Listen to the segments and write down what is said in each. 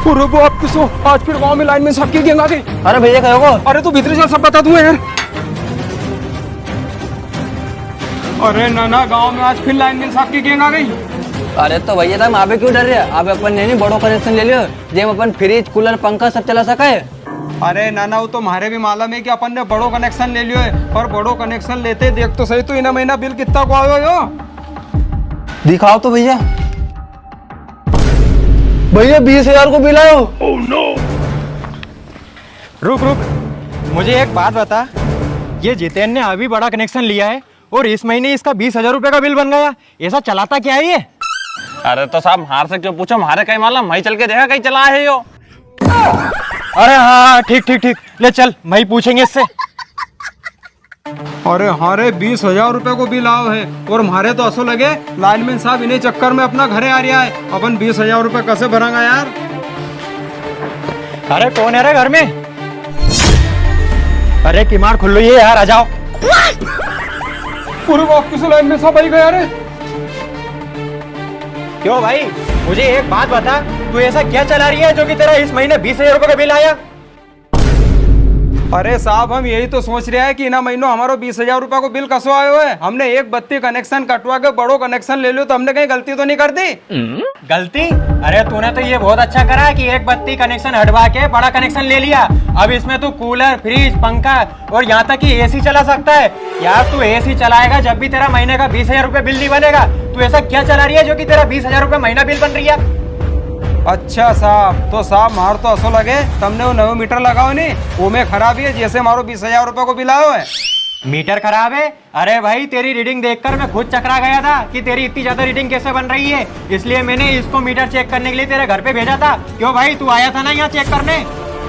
अरे वो आप किसो आज फिर गांव में लाइन में सबकी गैंग आ गई। अरे भैया कहो को। अरे तू भीतर चल, सब बता दूं यार। अरे ना गांव में आज फिर लाइन में सबकी गैंग आ गई। अरे तो भैया तुम आप क्यों डर रहे हो? आप अपन ने नहीं बड़ो कनेक्शन ले लियो जेम अपन फ्रिज कूलर पंखा सब चला सका है। अरे नाना वो तो हमारे भी मालूम है कि अपन ने बड़ो कनेक्शन ले लियो है, पर बड़ो कनेक्शन लेते देख तो सही तो इना महीना बिल कितना को आयो यो। दिखाओ तो भैया। भैया 20,000 को बिल आयो। Oh, no! रुक मुझे एक बात बता, ये जितेन ने अभी बड़ा कनेक्शन लिया है और इस महीने इसका 20,000 रुपए का बिल बन गया। ऐसा चलाता क्या है ये? अरे तो साहब हार से क्यों पूछो, हमारे कहीं मालूम, मैं चल के देखा कहीं चला है यो। अरे हाँ ठीक ले चल, मैं पूछेंगे इससे। अरे हमारे 20,000 रुपए को बिल आओ है और हमारे तो असो लगे लाइनमैन साहब इन्हीं चक्कर में अपना घरे आ रहा है। अपन 20,000 रुपए कैसे भरांगा यार? अरे कौन है रे घर में? अरे किमाड़ खुल लो ये यार, आ जाओ। पूरे वापस लाइन में सब आई गया रे। क्यों भाई, मुझे एक बात बता, तू ऐसा क्या चला रही है जो कि तेरा इस महीने 20,000 रुपए का बिल आया? अरे साहब हम यही तो सोच रहे हैं कि ना महीनों हमारा 20,000 रुपए को बिल कसो आयो है। हमने एक बत्ती कनेक्शन कटवा के बड़ो कनेक्शन ले लियो, तो हमने कहीं गलती तो नहीं कर दी? गलती? अरे तूने तो ये बहुत अच्छा करा कि एक बत्ती कनेक्शन हटवा के बड़ा कनेक्शन ले लिया। अब इसमें तू कूलर फ्रिज पंखा और यहाँ तक कि एसी चला सकता है। यार तू एसी चलाएगा जब भी तेरा महीने का 20,000 रुपए बिल नहीं बनेगा। तू ऐसा क्या चला रही है जो कि तेरा 20,000 रुपए महीना बिल बन रही है? अच्छा साहब, तो साहब मार तो असो लगे तुमने वो नया मीटर लगाओ नहीं, वो में खराबी है जैसे मारो 20,000 रुपए को बिल आयो है। मीटर खराब है? अरे भाई तेरी रीडिंग देखकर मैं खुद चकरा गया था कि तेरी इतनी ज्यादा रीडिंग कैसे बन रही है, इसलिए मैंने इसको मीटर चेक करने के लिए तेरे घर पे भेजा था। क्यों भाई, तू आया था ना यहाँ चेक करने?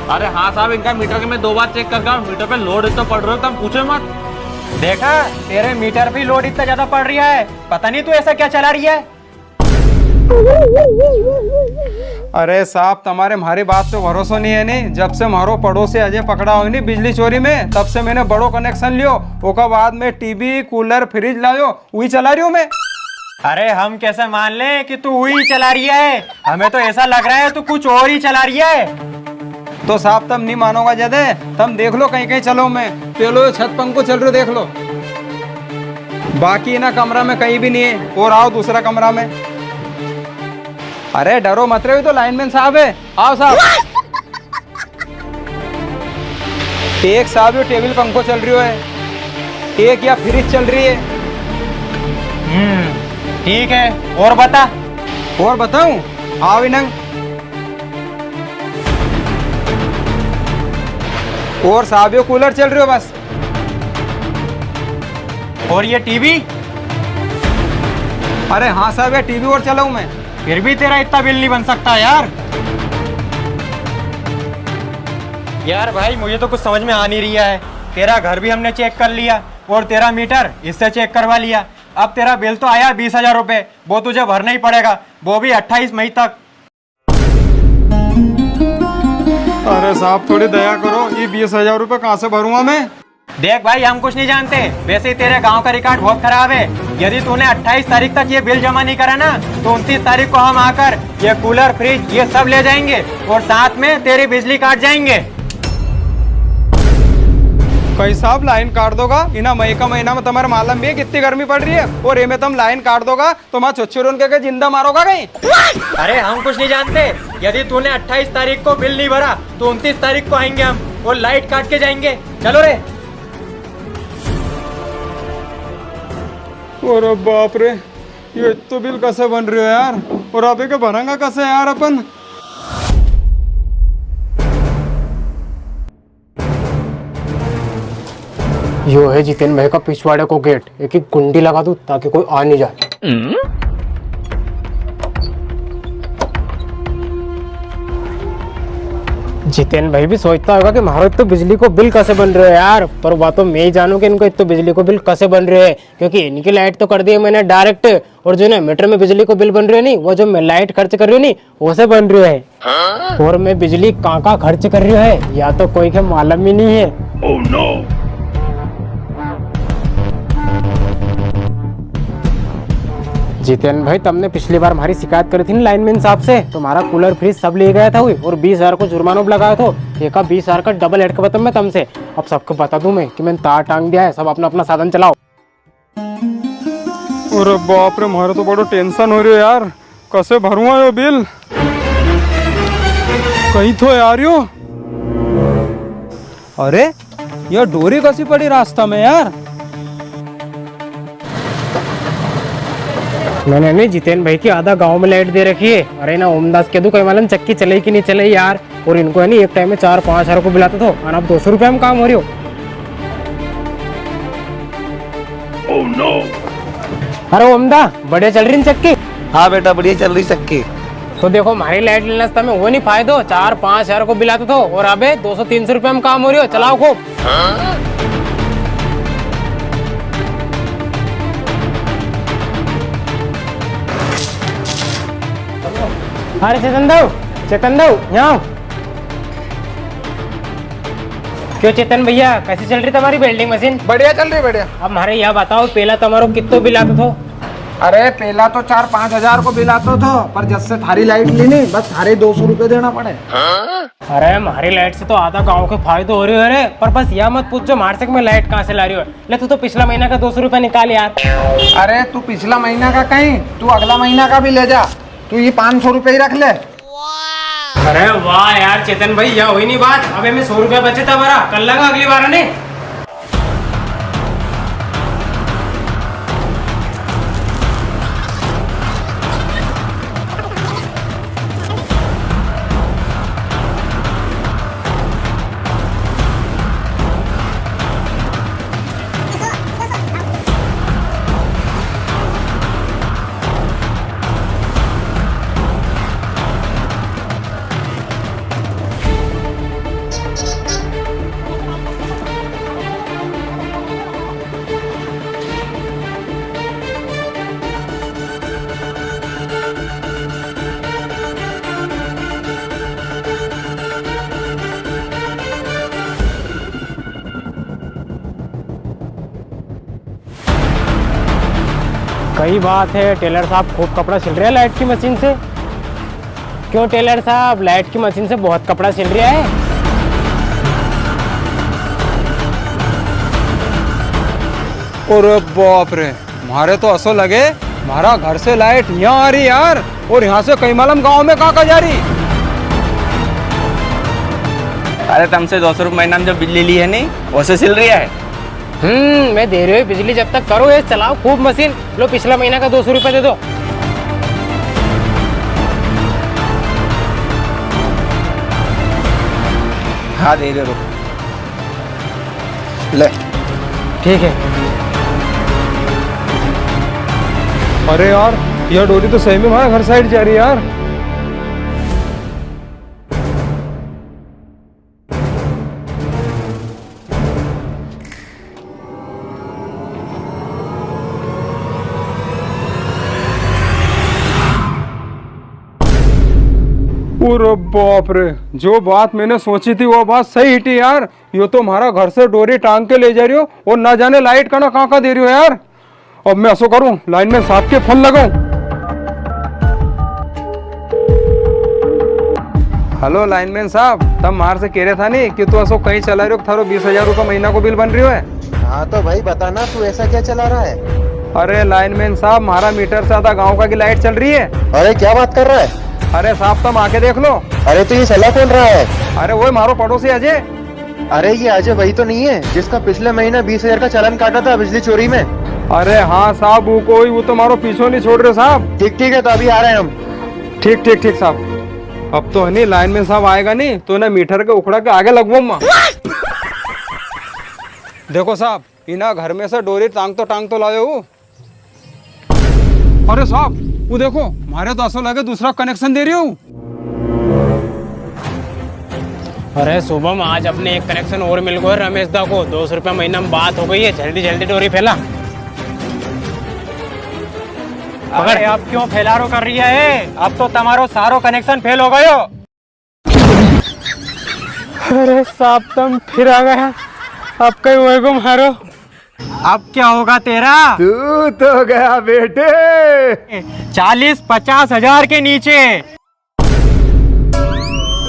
अरे हाँ साहब, इनका मीटर के मैं 2 बार चेक कर गया, मीटर पे लोड इतना पड़ रहा है तुम पूछो मत। देखा, तेरे मीटर पे लोड इतना ज्यादा पड़ रहा है, पता नहीं तू ऐसा क्या चला रही है। अरे साहब तुम्हारे हमारी बात पे भरोसा नहीं है नहीं। जब से मारो पड़ोसी अजय पकड़ा हो नहीं बिजली चोरी में, तब से मैंने बड़ो कनेक्शन लियो, उसके बाद में टीवी कूलर फ्रिज लायो, वही चला रही हूँ मैं। अरे हम कैसे मान ले कि तू वही चला रही है? हमें तो ऐसा लग रहा है तू कुछ और ही चला रही है। तो साहब तुम नहीं मानोगा जदे, तुम देख लो कहीं चलो, मैं पेलो छत पंखो चल रहे देख लो। बाकी ना कमरा में कहीं भी नहीं है, और आओ दूसरा कमरा में। अरे डरो मत रहे, तो लाइनमैन साहब है, आओ साहब। एक साहब यो टेबल पंखो चल रही है, एक या फ्रिज चल रही है। ठीक है, और बता। और बताऊं? आओ इनंग। और साहब यो कूलर चल रही हो बस। और ये टीवी? अरे हाँ साहब, ये टीवी और चलाऊं मैं। फिर भी तेरा इतना बिल नहीं बन सकता यार। यार भाई मुझे तो कुछ समझ में आ नहीं रही है। तेरा घर भी हमने चेक कर लिया और तेरा मीटर इससे चेक करवा लिया। अब तेरा बिल तो आया 20,000 रुपए, वो तुझे भरना ही पड़ेगा, वो भी 28 मई तक। अरे साहब थोड़ी दया करो, ये 20,000 रुपए कहाँ से भरूंगा मैं? देख भाई, हम कुछ नहीं जानते, वैसे ही तेरे गांव का रिकॉर्ड बहुत खराब है। यदि तूने 28 तारीख तक ये बिल जमा नहीं करा ना, तो 29 तारीख को हम आकर ये कूलर फ्रिज ये सब ले जाएंगे और साथ में तेरी बिजली काट जाएंगे। कई साहब लाइन काट दोगा? इना मई का महीना में तुम्हारे मालूम भी है कितनी गर्मी पड़ रही है, और ये में तुम लाइन काट दोगा तो मैं छुच्छुरन के जिंदा मारोगा कहीं? अरे हम कुछ नहीं जानते, यदि तूने 28 तारीख को बिल नहीं भरा तो 29 तारीख को आएंगे हम और लाइट काट के जाएंगे। चलो रे। अरे बाप रे, ये तो बिल कैसे बन रही है यार, और अभी के भरेंगे कैसे यार अपन? यो है जितेन भाई का पिछवाड़े को गेट, एक एक कुंडी लगा दूं ताकि कोई आ नहीं जाए। जितेन भाई भी सोचता होगा कि महाराज तो बिजली को बिल कैसे बन रहे हैं यार, पर बात तो मैं ही जानू कि इनको इतने बिजली को बिल कैसे बन रहे हैं, क्योंकि इनकी लाइट तो कर दी है मैंने डायरेक्ट, और जो ना मीटर में बिजली को बिल बन रहे नहीं, वो जो मैं लाइट खर्च कर रही हूँ नहीं वो से बन रहे है। और मैं बिजली कहाँ खर्च कर रही है या तो कोई के मालूम ही नहीं है। Oh, no. जितेन भाई, तुमने पिछली बार हमारी शिकायत करी थी ना लाइनमैन साहब से, तुम्हारा कूलर फ्रिज सब ले गया था हुई और 20,000 को जुर्माना भी लगाया था। एक 20,000 का डबल हेड का बता मैं तुमसे। अब सबको बता दूं मैं कि मैंने तार टांग दिया है, सब अपना अपना साधन चलाओ। अरे बाप रे, मारे तो बड़ो टेंशन हो रही है यार, कैसे भरूंगा यो बिल? कहीं तो यार यो, अरे ये डोरी कैसी पड़ी रास्ता में यार? मैंने नहीं जितेन भाई की आधा गांव में लाइट दे रखी है। अरे ना ओमदास के दू कहीं मालूम चक्की चले कि नहीं चले यार। और इनको है नहीं एक टाइम में 4-5 हजार को बिलाते थे और अब 200 रुपये में काम हो रही हो। अरे ओमदा, बढ़िया चल रही चक्की? हाँ बेटा, बढ़िया चल रही चक्की। तो देखो हमारी लाइट लेना में वो नहीं फायदो, 4-5 हजार को बिलाते थे और अबे 200-300 रुपये में काम हो रही हो। चलाओ खूब। अरे चेतन दो यहाँ। क्यों चेतन भैया, कैसी चल रही तुम्हारी वेल्डिंग मशीन? बढ़िया चल रही, बढ़िया। अब हमारे यहाँ बताओ, पहला तुम्हारो कितो बिल आते थो? अरे पहला तो 4-5 हजार को बिल आता था, पर जब से थारी लाइट ली नहीं, बस थारे 200 रुपए देना पड़े। अरे हमारी लाइट से तो आधा गांव के फायदे हो रहे हो। अरे पर बस यह मत पूछो मार्च में लाइट कहाँ से ला रही हो। ले तू तो पिछला महीना का 200 रुपया निकाल यार। अरे तू पिछला महीना का कहीं, तू अगला महीना का भी ले जा। तू ये 500 रुपए ही रख ले। अरे वाह यार चेतन भाई, यह हुई नहीं बात। अबे मैं 100 रुपया बचे था हमारा, कल लगा अगली बार ने। कई बात है टेलर साहब, खूब कपड़ा सिल रहा है लाइट की मशीन से। क्यों टेलर साहब, लाइट की मशीन से बहुत कपड़ा सिल रहा है? अरे बाप रे, मारे तो असो लगे हमारा घर से लाइट यहाँ आ रही यार, और यहाँ से कई मालूम गांव में कहाँ जा रही। अरे तुमसे 200 रुपये महीना में जो बिजली ली है नहीं, वैसे सिल रही है। मैं दे रही हूँ बिजली, जब तक करो ये चलाओ खूब मशीन। लो पिछला महीना का 200 रुपये दे दो। हाँ दे दे, रुक ले। ठीक है। अरे यार, यह डोरी तो सही में हमारे घर साइड जा रही है यार। अरे बाप रे, जो बात मैंने सोची थी वो बात सही ही थी यार। ये तो हमारा घर से डोरी टांग के ले जा रही हो और ना जाने लाइट का ना कहाँ दे रही हो यार। अब मैं ऐसा करूं, लाइनमैन साहब के फोन लगाऊं। हेलो लाइनमैन साहब, तब मार से कह रहे था नहीं कि तू ऐसा कहीं चला रही हो, थारो 20,000 रुपये महीना को बिल बन रही है। हाँ तो भाई बताना, तू ऐसा क्या चला रहा है? अरे लाइनमैन साहब, हमारा मीटर से आधा गाँव का की लाइट चल रही है। अरे क्या बात कर रहा है? अरे साहब तुम आके देख लो। अरे तो ये सला कौन रहा है? अरे वो मारो पड़ोसी अजय। अरे ये अजय वही तो नहीं है जिसका पिछले महीना 20,000 का चालान काटा था बिजली चोरी में? अरे हाँ साहब, वो कोई, वो तो मारो पीछे नहीं छोड़ रहे साहब। ठीक है, तो अभी आ रहे हैं हम। ठीक ठीक ठीक साहब। अब तो है नहीं, लाइनमैन साहब आएगा नहीं तो ना मीटर के उखड़ा के आगे लगवाऊंगा। देखो साहब, इना घर में से डोरी टांग तो लाए हो। अरे साहब वो देखो, हमारे तो असो लगे दूसरा कनेक्शन दे रही हूँ। अरे शुभम, आज अपने एक कनेक्शन और मिल गया रमेश दा को। 200 रुपया महीना में बात हो गई है। जल्दी जल्दी डोरी फैला। अरे आप क्यों फैलारो कर रही है? अब तो तुम्हारो सारो कनेक्शन फेल हो गयो। अरे साहब तुम फिर आ गया, अब कहीं हुए को मारो। अब क्या होगा तेरा? तू तो गया बेटे। 40-50 हजार के नीचे।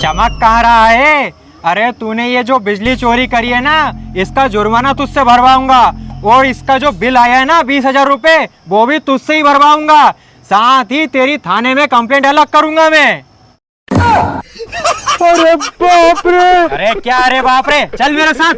चमक कहाँ रहा है? अरे तूने ये जो बिजली चोरी करी है ना, इसका जुर्माना तुझसे भरवाऊंगा, और इसका जो बिल आया है ना 20,000 रुपए, वो भी तुझसे ही भरवाऊंगा। साथ ही तेरी थाने में कंप्लेंट अलग करूंगा मैं। अरे बाप रे! अरे क्या अरे बाप रे, चल मेरे साथ।